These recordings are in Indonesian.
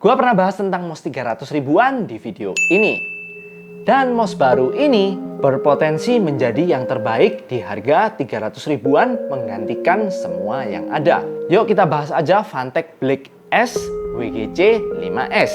Gua pernah bahas tentang mouse 300 ribuan di video ini. Dan mouse baru ini berpotensi menjadi yang terbaik di harga 300 ribuan menggantikan semua yang ada. Yuk kita bahas aja Phanteks Blade S WGC 5S.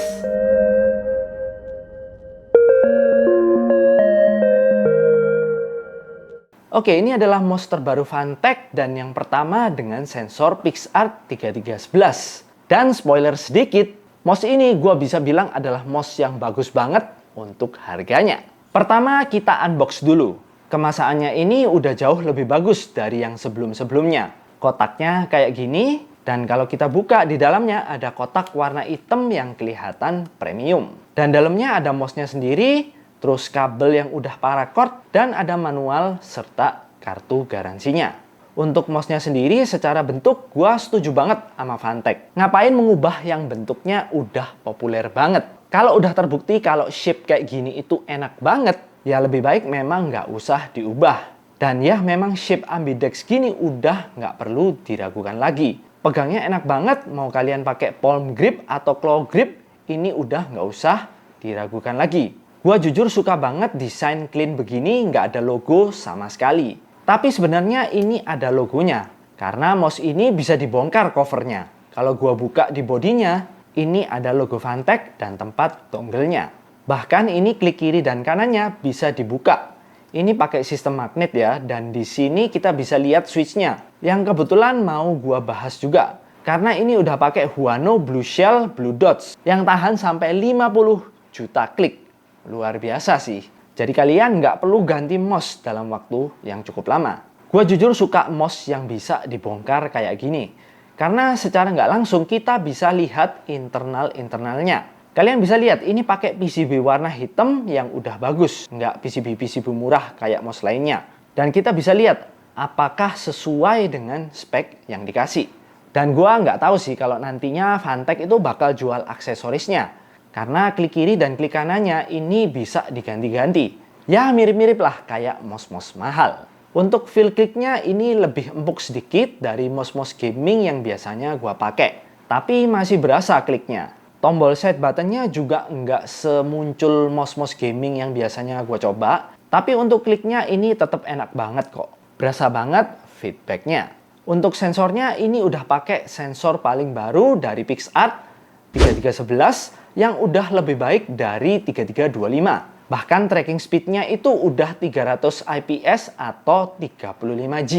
Oke, ini adalah mouse terbaru Phanteks dan yang pertama dengan sensor PixArt 3311. Dan spoiler sedikit, mouse ini gue bisa bilang adalah mouse yang bagus banget untuk harganya. Pertama kita unbox dulu. Kemasannya ini udah jauh lebih bagus dari yang sebelum-sebelumnya. Kotaknya kayak gini, dan kalau kita buka di dalamnya ada kotak warna hitam yang kelihatan premium. Dan dalamnya ada mouse-nya sendiri, terus kabel yang udah paracord, dan ada manual serta kartu garansinya. Untuk mouse-nya sendiri secara bentuk gua setuju banget sama Phanteks. Ngapain mengubah yang bentuknya udah populer banget? Kalau udah terbukti kalau shape kayak gini itu enak banget, ya lebih baik memang nggak usah diubah. Dan ya memang shape ambidex gini udah nggak perlu diragukan lagi. Pegangnya enak banget, mau kalian pakai palm grip atau claw grip, ini udah nggak usah diragukan lagi. Gua jujur suka banget desain clean begini, nggak ada logo sama sekali. Tapi sebenarnya ini ada logonya, karena mouse ini bisa dibongkar covernya. Kalau gua buka di bodinya, ini ada logo Phanteks dan tempat dongle-nya. Bahkan ini klik kiri dan kanannya bisa dibuka. Ini pakai sistem magnet ya, dan di sini kita bisa lihat switch-nya. Yang kebetulan mau gua bahas juga, karena ini udah pakai Huano Blue Shell Blue Dots, yang tahan sampai 50 juta klik. Luar biasa sih. Jadi kalian nggak perlu ganti mouse dalam waktu yang cukup lama. Gue jujur suka mouse yang bisa dibongkar kayak gini. Karena secara nggak langsung kita bisa lihat internalnya. Kalian bisa lihat ini pakai PCB warna hitam yang udah bagus. Nggak PCB murah kayak mouse lainnya. Dan kita bisa lihat apakah sesuai dengan spek yang dikasih. Dan gue nggak tahu sih kalau nantinya Phanteks itu bakal jual aksesorisnya. Karena klik kiri dan klik kanannya ini bisa diganti-ganti. Ya mirip-mirip lah kayak mouse-mouse mahal. Untuk feel kliknya ini lebih empuk sedikit dari mouse-mouse gaming yang biasanya gua pakai. Tapi masih berasa kliknya. Tombol side buttonnya juga nggak semuncul mouse-mouse gaming yang biasanya gua coba. Tapi untuk kliknya ini tetap enak banget kok. Berasa banget feedbacknya. Untuk sensornya ini udah pakai sensor paling baru dari PixArt 3311 yang udah lebih baik dari 3325. Bahkan tracking speednya itu udah 300 IPS atau 35G.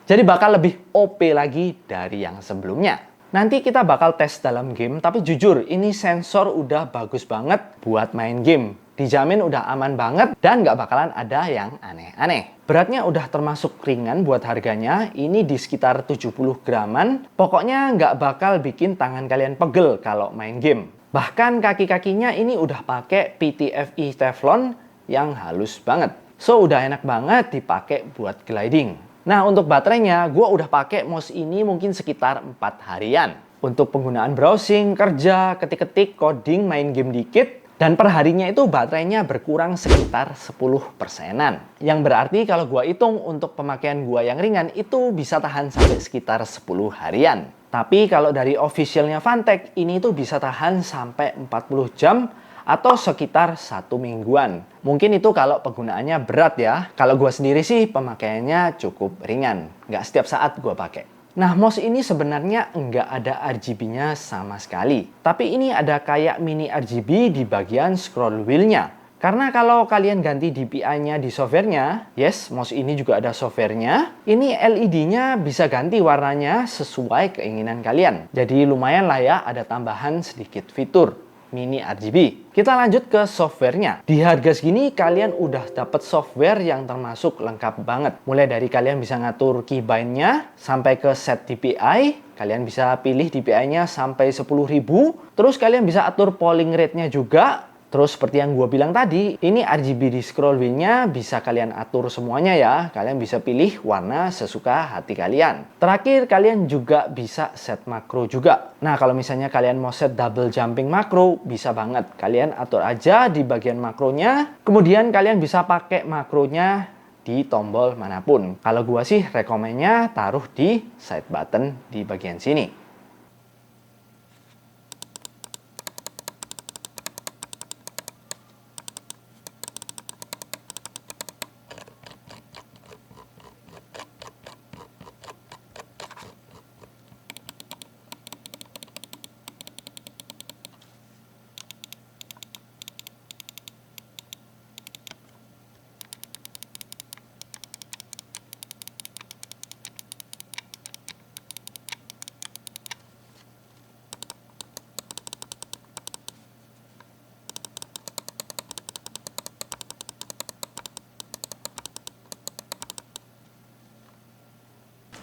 Jadi bakal lebih OP lagi dari yang sebelumnya. Nanti kita bakal tes dalam game, tapi jujur ini sensor udah bagus banget buat main game. Dijamin udah aman banget dan nggak bakalan ada yang aneh-aneh. Beratnya udah termasuk ringan buat harganya, ini di sekitar 70 graman. Pokoknya nggak bakal bikin tangan kalian pegel kalau main game. Bahkan kaki-kakinya ini udah pakai PTFE Teflon yang halus banget. So udah enak banget dipakai buat gliding. Nah untuk baterainya, gue udah pakai mouse ini mungkin sekitar 4 harian. Untuk penggunaan browsing, kerja, ketik-ketik, coding, main game dikit. Dan perharinya itu baterainya berkurang sekitar 10%-an. Yang berarti kalau gua hitung untuk pemakaian gua yang ringan itu bisa tahan sampai sekitar 10 harian. Tapi kalau dari officialnya Phanteks ini tuh bisa tahan sampai 40 jam atau sekitar 1 mingguan. Mungkin itu kalau penggunaannya berat ya. Kalau gua sendiri sih pemakaiannya cukup ringan. Nggak setiap saat gua pakai. Nah, mouse ini sebenarnya nggak ada RGB-nya sama sekali. Tapi ini ada kayak mini RGB di bagian scroll wheel-nya. Karena kalau kalian ganti DPI-nya di software-nya, yes, mouse ini juga ada software-nya, ini LED-nya bisa ganti warnanya sesuai keinginan kalian. Jadi lumayan lah ya, ada tambahan sedikit fitur mini RGB. Kita lanjut ke softwarenya. Di harga segini kalian udah dapat software yang termasuk lengkap banget. Mulai dari kalian bisa ngatur keybind-nya sampai ke set DPI. Kalian bisa pilih DPI-nya sampai 10.000. Terus kalian bisa atur polling rate-nya juga. Terus seperti yang gue bilang tadi, ini RGB di scroll wheel-nya bisa kalian atur semuanya ya. Kalian bisa pilih warna sesuka hati kalian. Terakhir, kalian juga bisa set makro juga. Nah, kalau misalnya kalian mau set double jumping makro, bisa banget. Kalian atur aja di bagian makronya. Kemudian kalian bisa pakai makronya di tombol manapun. Kalau gue sih rekomennya taruh di side button di bagian sini.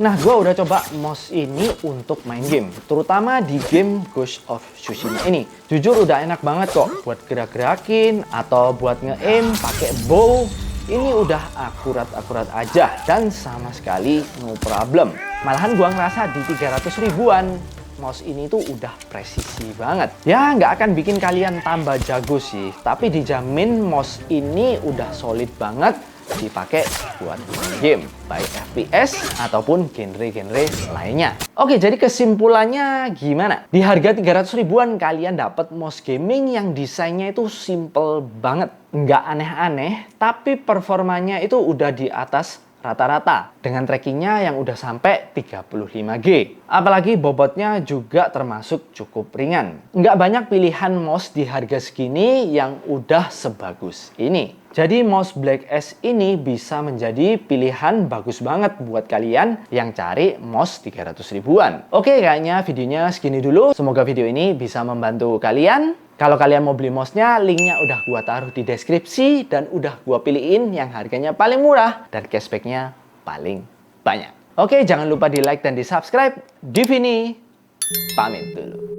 Nah, gue udah coba mouse ini untuk main game, terutama di game Ghost of Tsushima ini. Jujur udah enak banget kok buat gerak-gerakin atau buat nge-aim pakai bow. Ini udah akurat-akurat aja dan sama sekali no problem. Malahan gue ngerasa di 300 ribuan mouse ini tuh udah presisi banget. Ya nggak akan bikin kalian tambah jago sih, tapi dijamin mouse ini udah solid banget dipakai buat game, baik FPS ataupun genre-genre lainnya. Oke, jadi kesimpulannya gimana? Di harga 300 ribuan kalian dapat mouse gaming yang desainnya itu simple banget. Nggak aneh-aneh, tapi performanya itu udah di atas rata-rata dengan trackingnya yang udah sampai 35G. Apalagi bobotnya juga termasuk cukup ringan. Nggak banyak pilihan mouse di harga segini yang udah sebagus ini. Jadi mouse Black S ini bisa menjadi pilihan bagus banget buat kalian yang cari mouse 300 ribuan. Oke, kayaknya videonya segini dulu. Semoga video ini bisa membantu kalian. Kalau kalian mau beli mouse-nya, linknya udah gua taruh di deskripsi dan udah gua pilihin yang harganya paling murah dan cashback-nya paling banyak. Oke, jangan lupa di like dan di subscribe. Divini pamit dulu.